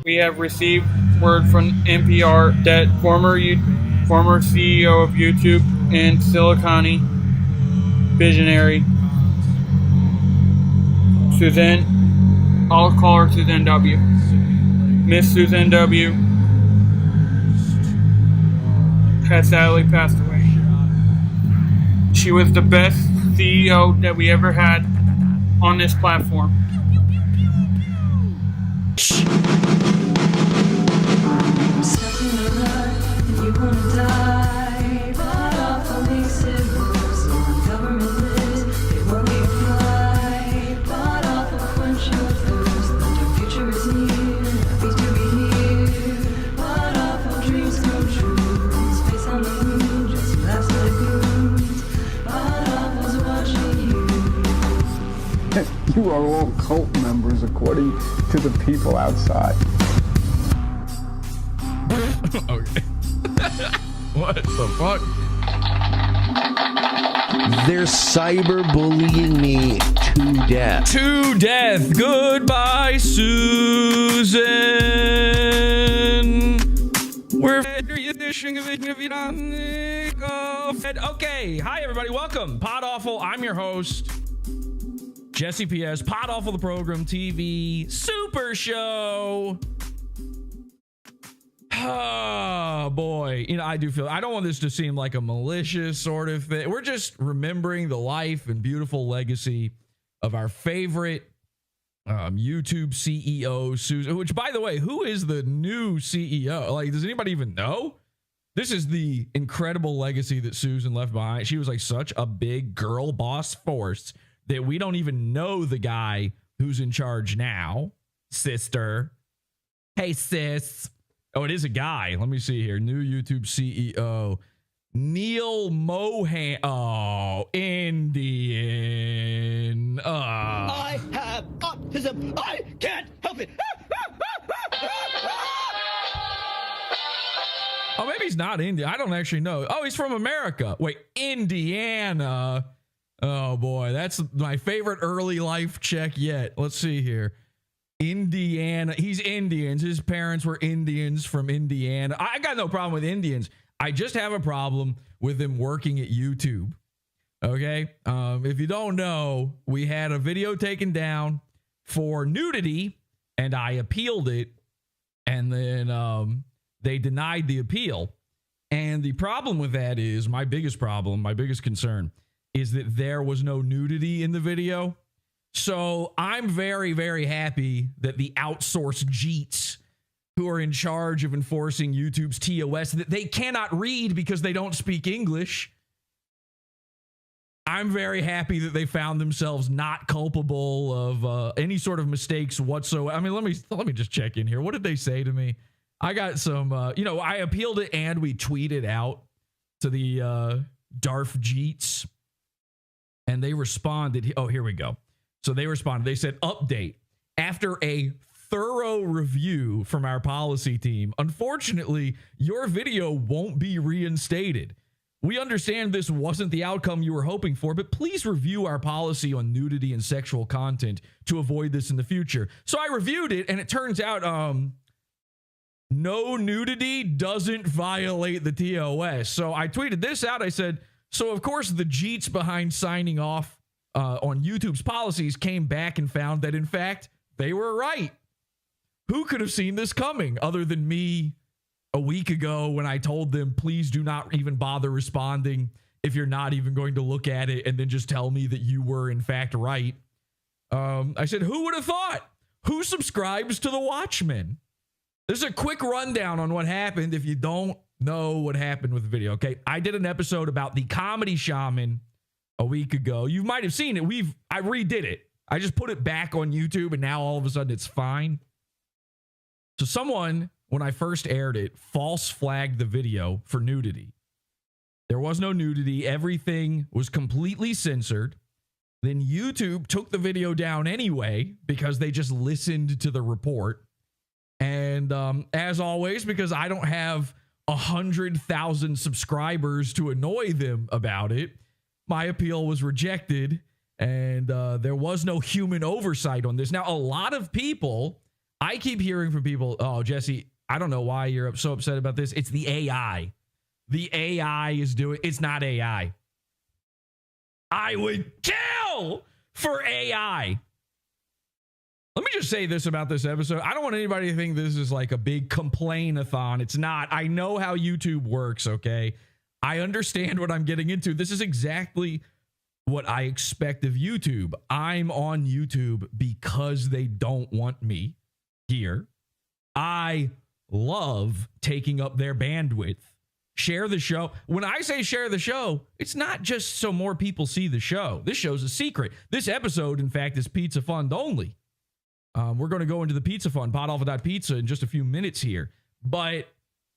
We have received word from NPR that former CEO of YouTube and 𝓢ዀ𝓐𝓝 visionary Suzanne, I'll call her Suzanne W. Miss Suzanne W. has sadly passed away. She was the best CEO that we ever had on this platform. You are all cult members, according to the people outside. Okay. What the fuck? They're cyberbullying me to death. To death. Goodbye, Susan. We're okay. Hi, everybody. Welcome. PodAwful. I'm your host, Jesse P.S. PodAwful, the program, TV, super show. Oh, boy. You know, I don't want this to seem like a malicious sort of thing. We're just remembering the life and beautiful legacy of our favorite YouTube CEO, Susan, which, by the way, who is the new CEO? Like, does anybody even know? This is the incredible legacy that Susan left behind. She was like such a big girl boss force that we don't even know the guy who's in charge now. Sister. Hey, sis. Oh, it is a guy. Let me see here. New YouTube CEO. Neil Mohan. Oh, Indian. I have autism. I can't help it. Oh, maybe he's not Indian. I don't actually know. Oh, he's from America. Wait, Indiana. Oh, boy. That's my favorite early life check yet. Let's see here. Indiana. He's Indians. His parents were Indians from Indiana. I got no problem with Indians. I just have a problem with them working at YouTube. Okay? If you don't know, we had a video taken down for nudity, and I appealed it, and then they denied the appeal. And the problem with that is, my biggest concern is that there was no nudity in the video. So I'm very, very happy that the outsourced JEETED, who are in charge of enforcing YouTube's TOS, that they cannot read because they don't speak English. I'm very happy that they found themselves not culpable of any sort of mistakes whatsoever. I mean, let me just check in here. What did they say to me? I got some, I appealed it and we tweeted out to the DARF JEETED, and they responded. Oh, here we go. So they responded. They said, update. After a thorough review from our policy team, unfortunately, your video won't be reinstated. We understand this wasn't the outcome you were hoping for, but please review our policy on nudity and sexual content to avoid this in the future. So I reviewed it, and it turns out no nudity doesn't violate the TOS. So I tweeted this out. I said, so of course the JEETED behind signing off on YouTube's policies came back and found that, in fact, they were right. Who could have seen this coming other than me a week ago when I told them, please do not even bother responding if you're not even going to look at it, and then just tell me that you were, in fact, right. I said, who would have thought? Who subscribes to the Watchmen? This is a quick rundown on what happened if you don't know what happened with the video, okay? I did an episode about the Comedy Shaman a week ago. You might have seen it. I redid it. I just put it back on YouTube, and now all of a sudden it's fine. So someone, when I first aired it, false flagged the video for nudity. There was no nudity. Everything was completely censored. Then YouTube took the video down anyway because they just listened to the report. And as always, because I don't have 100,000 subscribers to annoy them about it, my appeal was rejected, and there was no human oversight on this. Now, a lot of people I keep hearing from people, oh, Jesse, I don't know why you're so upset about this. It's the AI. The AI is doing, it's not AI. I would kill for AI. Let me just say this about this episode. I don't want anybody to think this is like a big complain-a-thon. It's not. I know how YouTube works, okay? I understand what I'm getting into. This is exactly what I expect of YouTube. I'm on YouTube because they don't want me here. I love taking up their bandwidth. Share the show. When I say share the show, it's not just so more people see the show. This show's a secret. This episode, in fact, is Pizza Fund only. We're going to go into the Pizza Fund, PodAwful.pizza, in just a few minutes here. But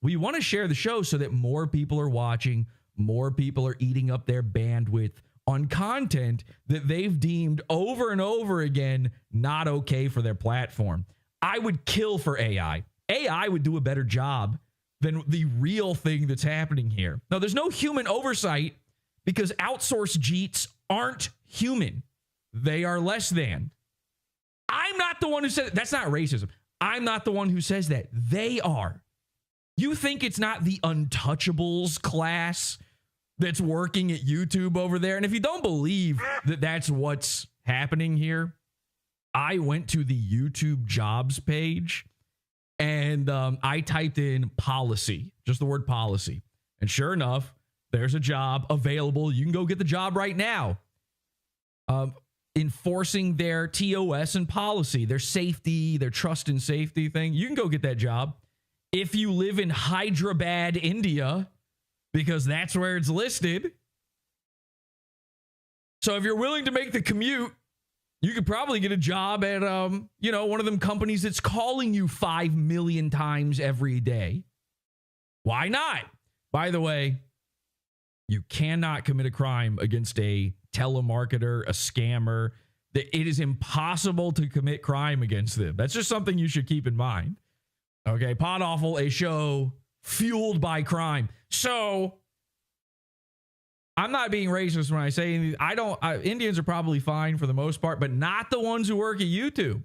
we want to share the show so that more people are watching, more people are eating up their bandwidth on content that they've deemed over and over again not okay for their platform. I would kill for AI. AI would do a better job than the real thing that's happening here. Now, there's no human oversight because outsourced JEETs aren't human. They are less than. I'm not the one who said that's not racism. I'm not the one who says that. They are. You think it's not the untouchables class that's working at YouTube over there? And if you don't believe that that's what's happening here, I went to the YouTube jobs page and I typed in policy, just the word policy. And sure enough, there's a job available. You can go get the job right now. Enforcing their TOS and policy, their safety, their trust and safety thing. You can go get that job if you live in Hyderabad, India, because that's where it's listed. So if you're willing to make the commute, you could probably get a job at, one of them companies that's calling you 5 million times every day. Why not? By the way, you cannot commit a crime against a telemarketer, a scammer. That it is impossible to commit crime against them. That's just something you should keep in mind. Okay, PodAwful, a show fueled by crime. So I'm not being racist when I say Indians are probably fine for the most part, but not the ones who work at YouTube.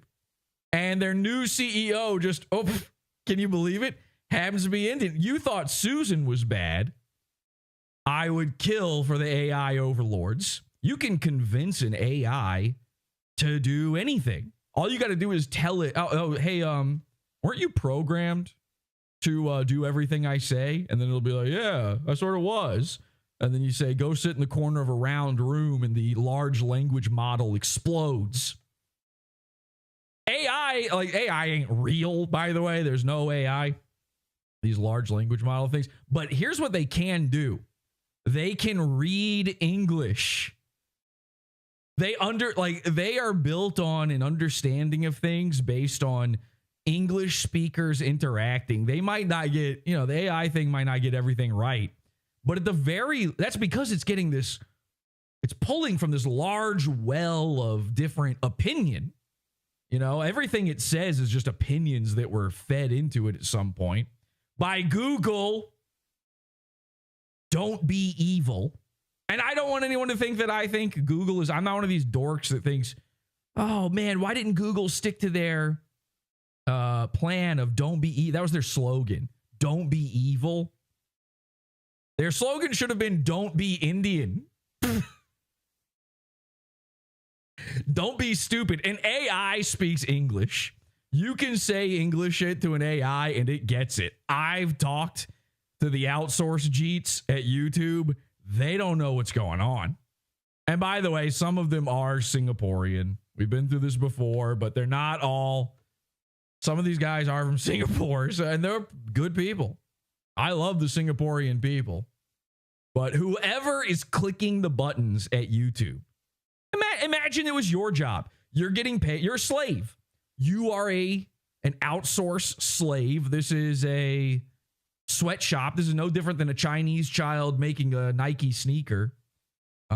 And their new CEO just, can you believe it? Happens to be Indian. You thought Susan was bad. I would kill for the AI overlords. You can convince an AI to do anything. All you got to do is tell it, hey, weren't you programmed to do everything I say? And then it'll be like, yeah, I sort of was. And then you say, go sit in the corner of a round room, and the large language model explodes. AI ain't real, by the way. There's no AI. These large language model things. But here's what they can do. They can read English. They are built on an understanding of things based on English speakers interacting. They might not get, the AI thing might not get everything right. But that's because it's getting this, it's pulling from this large well of different opinion. Everything it says is just opinions that were fed into it at some point by Google. Don't be evil. And I don't want anyone to think that I think Google is, I'm not one of these dorks that thinks, oh man, why didn't Google stick to their plan of don't be evil? That was their slogan. Don't be evil. Their slogan should have been don't be Indian. Don't be stupid. An AI speaks English. You can say English shit to an AI and it gets it. I've talked to the outsourced JEETs at YouTube. They don't know what's going on. And by the way, some of them are Singaporean. We've been through this before, but they're not all. Some of these guys are from Singapore, and they're good people. I love the Singaporean people. But whoever is clicking the buttons at YouTube, imagine it was your job. You're getting paid. You're a slave. You are an outsourced slave. This is a sweatshop. This is no different than a Chinese child making a Nike sneaker,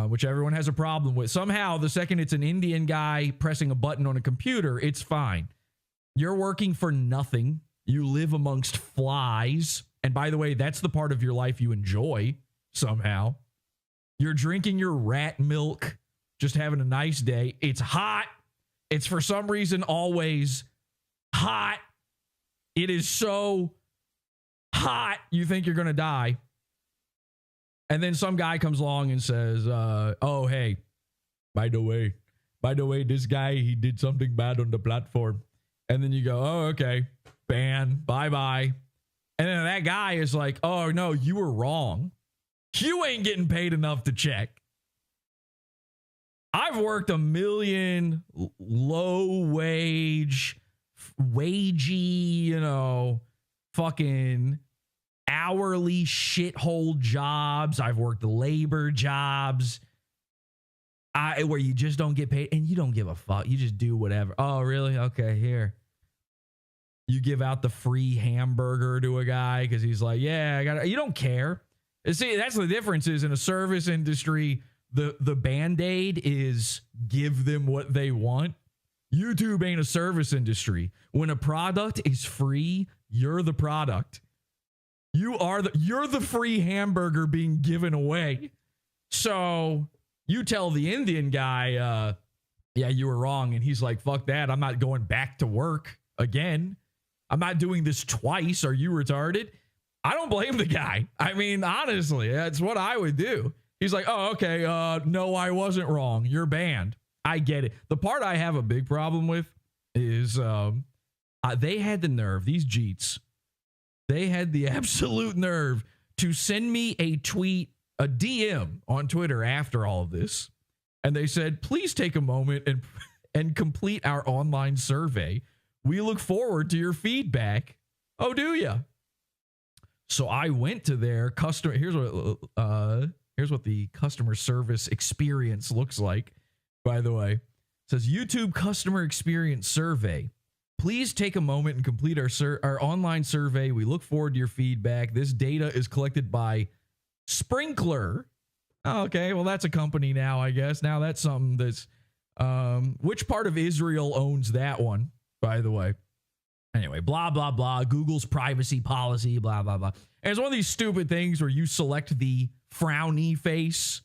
which everyone has a problem with. Somehow, the second it's an Indian guy pressing a button on a computer, it's fine. You're working for nothing. You live amongst flies. And by the way, that's the part of your life you enjoy somehow. You're drinking your rat milk, just having a nice day. It's hot. It's for some reason always hot. It is so hot, you think you're going to die. And then some guy comes along and says, oh, hey, by the way, this guy, he did something bad on the platform. And then you go, oh, okay, ban, bye-bye. And then that guy is like, oh, no, you were wrong. You ain't getting paid enough to check. I've worked a million low wage, wagey, you know, fucking hourly shithole jobs. I've worked labor jobs where you just don't get paid and you don't give a fuck. You just do whatever. Oh, really? Okay, here. You give out the free hamburger to a guy because he's like, yeah, I got it. You don't care. See, that's the difference is in a service industry, the Band-Aid is give them what they want. YouTube ain't a service industry. When a product is free, you're the product. You're the free hamburger being given away. So you tell the Indian guy, yeah, you were wrong. And he's like, fuck that. I'm not going back to work again. I'm not doing this twice. Are you retarded? I don't blame the guy. I mean, honestly, that's what I would do. He's like, oh, okay. No, I wasn't wrong. You're banned. I get it. The part I have a big problem with is they had the nerve, these Jeets, they had the absolute nerve to send me a tweet, a DM on Twitter after all of this. And they said, please take a moment and complete our online survey. We look forward to your feedback. Oh, do ya? So I went to their customer. Here's what the customer service experience looks like. By the way, it says YouTube customer experience survey. Please take a moment and complete our online survey. We look forward to your feedback. This data is collected by Sprinkler. Oh, okay, well, that's a company now, I guess. Now that's something that's... which part of Israel owns that one, by the way? Anyway, blah, blah, blah. Google's privacy policy, blah, blah, blah. And it's one of these stupid things where you select the frowny face.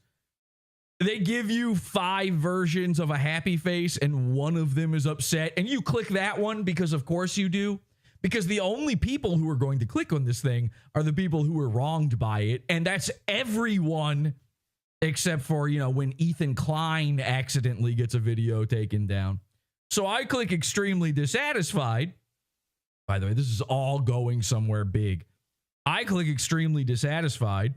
They give you 5 versions of a happy face and one of them is upset. And you click that one because of course you do. Because the only people who are going to click on this thing are the people who were wronged by it. And that's everyone except for, you know, when Ethan Klein accidentally gets a video taken down. So I click extremely dissatisfied. By the way, this is all going somewhere big. I click extremely dissatisfied.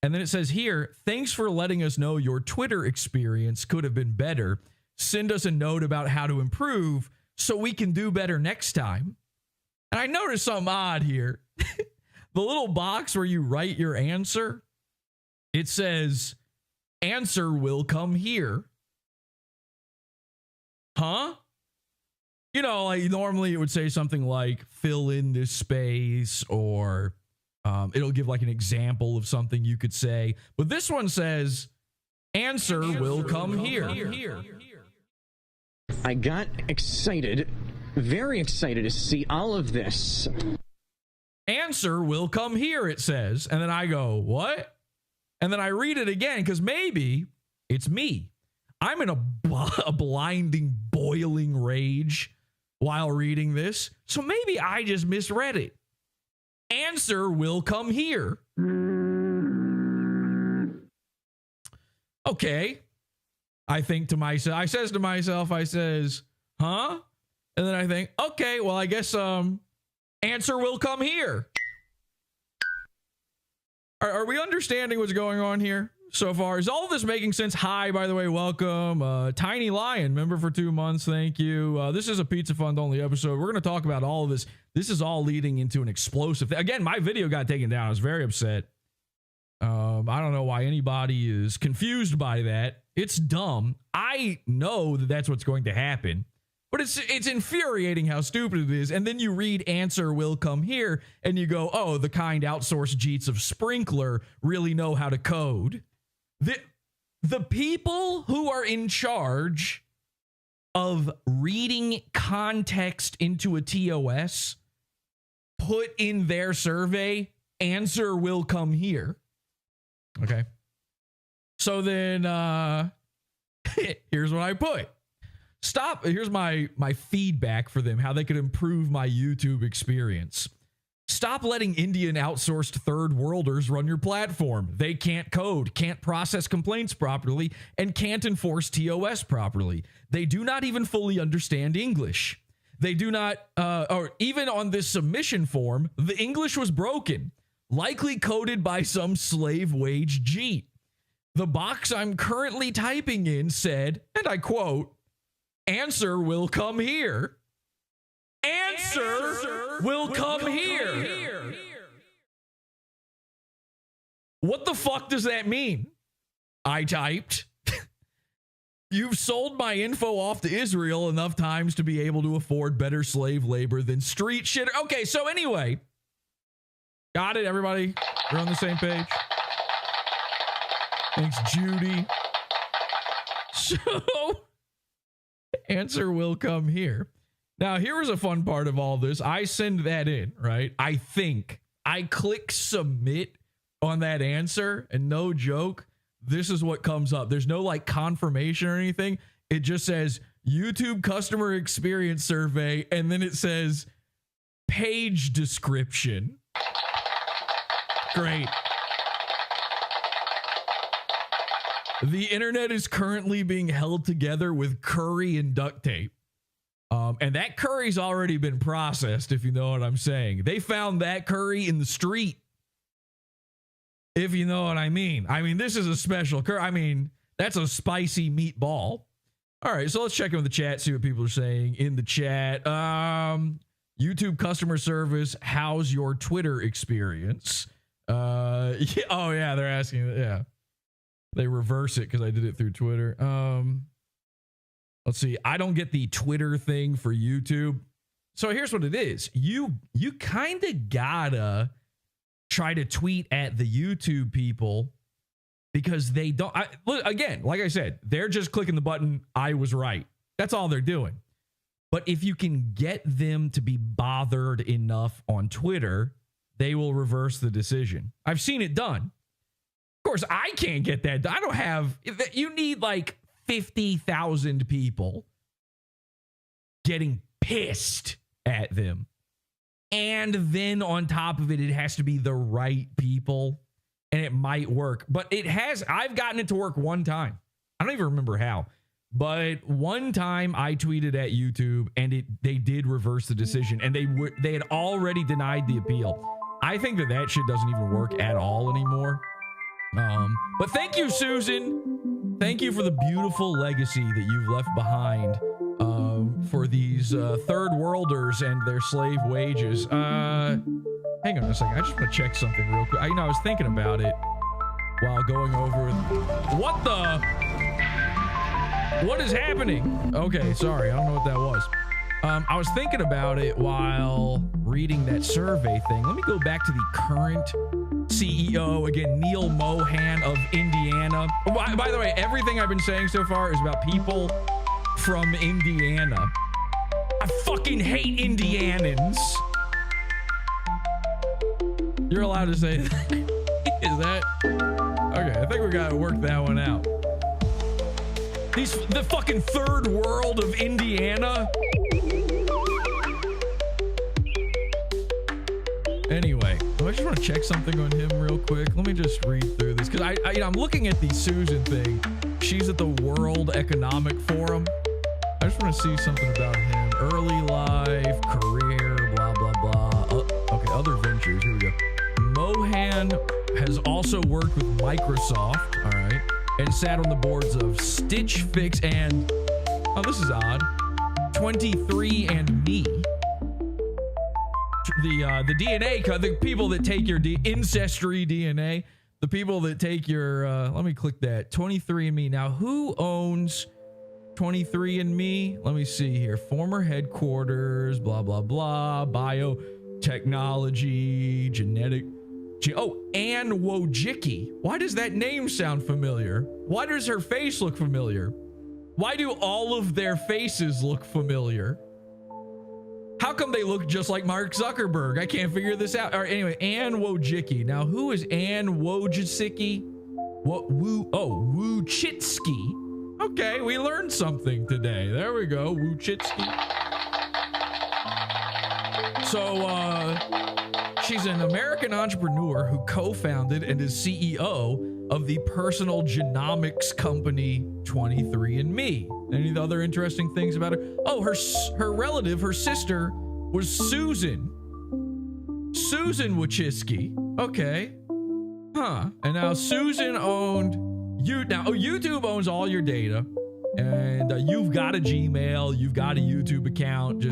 And then it says here, thanks for letting us know your Twitter experience could have been better. Send us a note about how to improve so we can do better next time. And I noticed something odd here. The little box where you write your answer, it says, answer will come here. Huh? You know, like normally it would say something like fill in this space or it'll give like an example of something you could say. But this one says answer will come here. I got excited, very excited to see all of this. Answer will come here, it says. And then I go, what? And then I read it again because maybe it's me. I'm in a blinding, boiling rage while reading this. So maybe I just misread it. Answer will come here. Okay. I think to myself, I says, huh? And then I think, okay, well, I guess answer will come here. Are we understanding what's going on here so far? Is all of this making sense? Hi, by the way, welcome. Tiny Lion, member for 2 months. Thank you. This is a Pizza Fund only episode. We're going to talk about all of this. This is all leading into an explosive thing. Again, my video got taken down. I was very upset. I don't know why anybody is confused by that. It's dumb. I know that that's what's going to happen. But it's infuriating how stupid it is. And then you read answer will come here and you go, oh, the kind outsourced Jeets of Sprinkler really know how to code. The people who are in charge of reading context into a TOS put in their survey, answer will come here. Okay. So then here's what I put. Stop. Here's my feedback for them, how they could improve my YouTube experience. Stop letting Indian outsourced third worlders run your platform. They can't code, can't process complaints properly, and can't enforce TOS properly. They do not even fully understand English. They do not, or even on this submission form, the English was broken, likely coded by some slave wage jeet. The box I'm currently typing in said, and I quote, "Answer will come here. Answer will come here." What the fuck does that mean? I typed, "You've sold my info off to Israel enough times to be able to afford better slave labor than street shit." Okay, so anyway, got it, everybody? We're on the same page. Thanks, Judy. So, answer will come here. Now, here was a fun part of all this. I send that in, right? I think I click submit on that answer, and no joke, this is what comes up. There's no like confirmation or anything. It just says YouTube customer experience survey, and then it says page description. Great. The internet is currently being held together with curry and duct tape. And that curry's already been processed, if you know what I'm saying. They found that curry in the street, if you know what I mean. I mean, this is a special curry. I mean, that's a spicy meatball. All right, so let's check in with the chat, see what people are saying in the chat. YouTube customer service, how's your Twitter experience? Yeah, oh, yeah, they're asking. Yeah. They reverse it because I did it through Twitter. Let's see. I don't get the Twitter thing for YouTube. So here's what it is. You kind of gotta try to tweet at the YouTube people because they don't. Again, like I said, they're just clicking the button. I was right. That's all they're doing. But if you can get them to be bothered enough on Twitter, they will reverse the decision. I've seen it done. Of course, I can't get that. I don't have. You need like 50,000 people getting pissed at them. And then on top of it, it has to be the right people. And it might work. But it has. I've gotten it to work one time. I don't even remember how. But one time I tweeted at YouTube and they did reverse the decision. And they had already denied the appeal. I think that shit doesn't even work at all anymore. But thank you, Susan. Thank you for the beautiful legacy that you've left behind for these third worlders and their slave wages. Hang on a second. I just want to check something real quick. I was thinking about it while going over. What is happening? Okay, sorry. I don't know what that was. I was thinking about it while reading that survey thing. Let me go back to the current CEO, again, Neil Mohan of Indiana. By the way, everything I've been saying so far is about people from Indiana. I fucking hate Indianans. You're allowed to say that. Is that? Okay, I think we gotta work that one out. The fucking third world of Indiana. Anyway, I just want to check something on him real quick. Let me just read through this because I'm looking at the Susan thing. She's at the World Economic Forum. I just want to see something about him. Early life, career, blah, blah, blah. Okay, other ventures. Here we go. Mohan has also worked with Microsoft, all right, and sat on the boards of Stitch Fix and, oh, this is odd, 23andMe. The DNA, the people that take your ancestry DNA, the people that take your, let me click that, 23andMe. Now, who owns 23andMe? Let me see here. Former headquarters, blah, blah, blah, biotechnology, genetic. Oh, Anne Wojcicki. Why does that name sound familiar? Why does her face look familiar? Why do all of their faces look familiar? How come they look just like Mark Zuckerberg? I can't figure this out. All right, anyway, Anne Wojcicki. Now, who is Anne Wojcicki? Wojcicki. Okay, we learned something today. There we go. Łuczycki. So, she's an American entrepreneur who co-founded and is CEO of the personal genomics company 23andMe. Any other interesting things about her? Oh, her relative, her sister, was Susan Wojcicki. Okay. Huh. And now Susan owned YouTube owns all your data, and you've got a Gmail, you've got a YouTube account.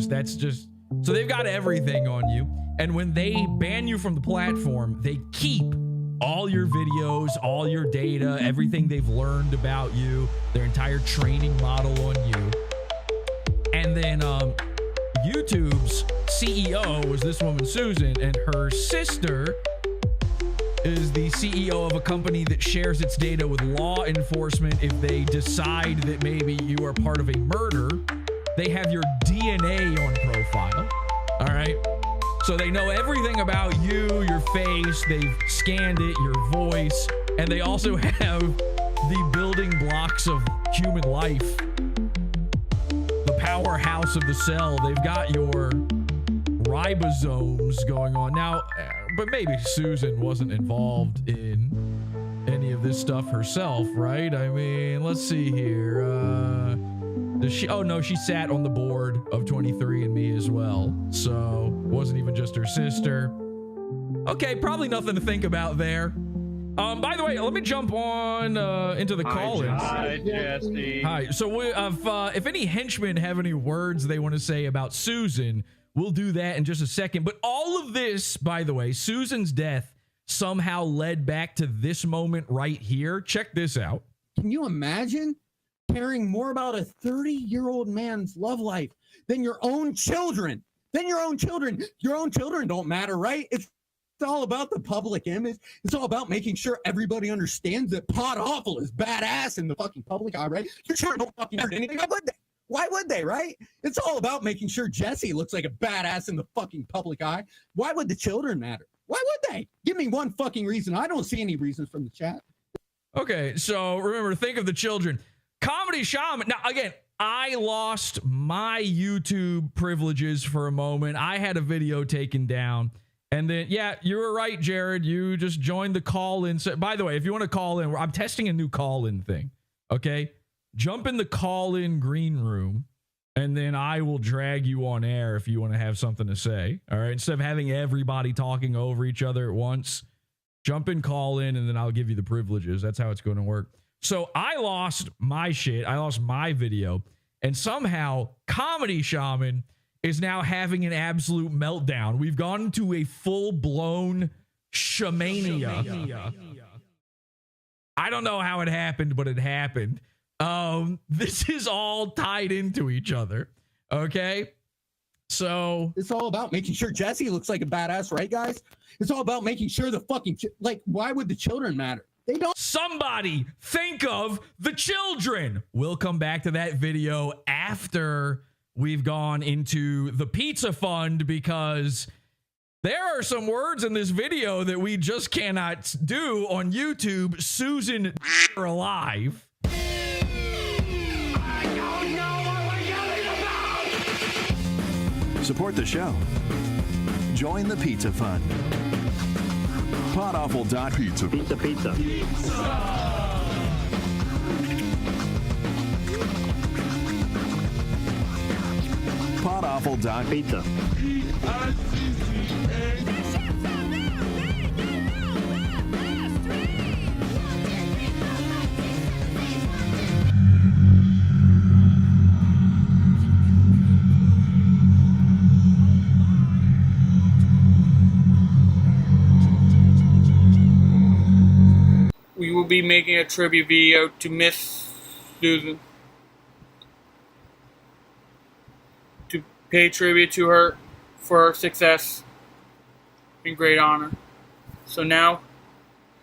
So they've got everything on you. And when they ban you from the platform, they keep all your videos, all your data, everything they've learned about you, their entire training model on you. And then YouTube's CEO was this woman, Susan, and her sister is the CEO of a company that shares its data with law enforcement. If they decide that maybe you are part of a murder, they have your DNA on profile. All right. So they know everything about you, your face, they've scanned it, your voice, and they also have the building blocks of human life. The powerhouse of the cell. They've got your ribosomes going on. Now, but maybe Susan wasn't involved in any of this stuff herself, right? I mean, let's see here. Does she? Oh no, she sat on the board of 23andMe as well. So wasn't even just her sister. Okay, probably nothing to think about there. By the way, let me jump on into the call-ins. Hi, Jesse. Hi. So if any henchmen have any words they want to say about Susan, we'll do that in just a second. But all of this, by the way, Susan's death somehow led back to this moment right here. Check this out. Can you imagine caring more about a 30-year-old man's love life than your own children? Your own children don't matter, right? It's all about the public image. It's all about making sure everybody understands that PodAwful is badass in the fucking public eye, right? Your children don't fucking matter anything. Why would they, right? It's all about making sure Jesse looks like a badass in the fucking public eye. Why would the children matter? Why would they? Give me one fucking reason. I don't see any reasons from the chat. Okay, so remember, think of the children. Comedy Shaman. Now, again, I lost my YouTube privileges for a moment. I had a video taken down. And then, yeah, you were right, Jared. You just joined the call-in. By the way, if you want to call in, I'm testing a new call-in thing. Okay? Jump in the call-in green room, and then I will drag you on air if you want to have something to say. All right? Instead of having everybody talking over each other at once, jump in, call in, and then I'll give you the privileges. That's how it's going to work. So I lost my shit. I lost my video. And somehow Comedy Shaman is now having an absolute meltdown. We've gone into a full-blown SHAMANIA. I don't know how it happened, but it happened. This is all tied into each other. Okay? So it's all about making sure Jesse looks like a badass, right, guys? It's all about making sure the fucking why would the children matter? They don't. Somebody think of the children. We'll come back to that video after we've gone into the pizza fund, because there are some words in this video that we just cannot do on YouTube. Susan alive. I don't know what we're yelling about! Support the show. Join the Pizza Fund. PodAwful.pizza. Pizza, pizza. PodAwful.pizza. We will be making a tribute video to Miss Susan, to pay tribute to her for her success and great honor. So now,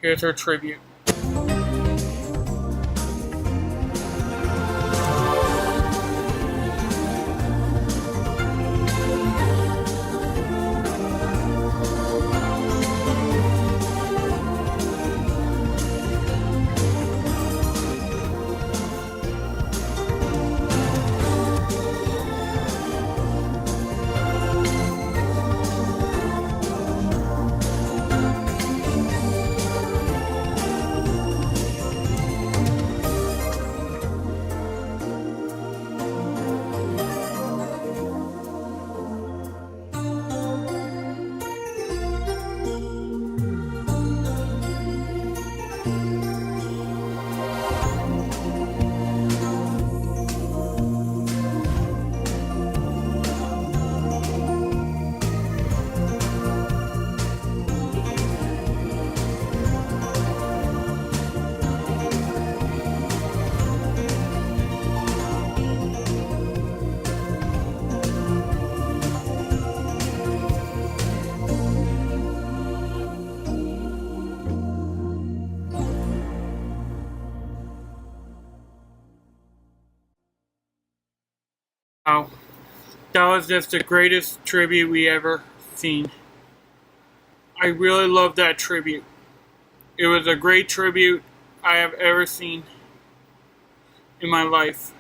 here's her tribute. Wow. That was just the greatest tribute we ever seen. I really love that tribute. It was a great tribute I have ever seen in my life.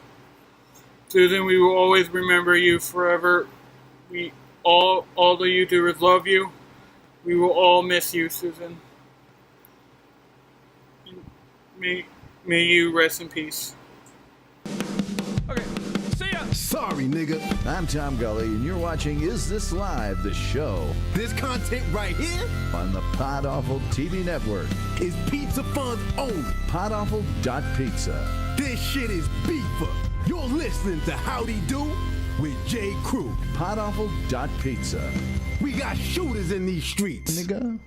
Susan, we will always remember you forever. We all the YouTubers love you. We will all miss you, Susan. May you rest in peace. Okay, see ya. Sorry, nigga. I'm Tom Gully, and you're watching Is This Live, the show This content right here on the PodAwful TV network. is Pizza Fun's own. PodAwful.pizza. This shit is beefer. You're listening to Howdy Do with J. Crew. PodAwful.pizza. We got shooters in these streets. Nigga.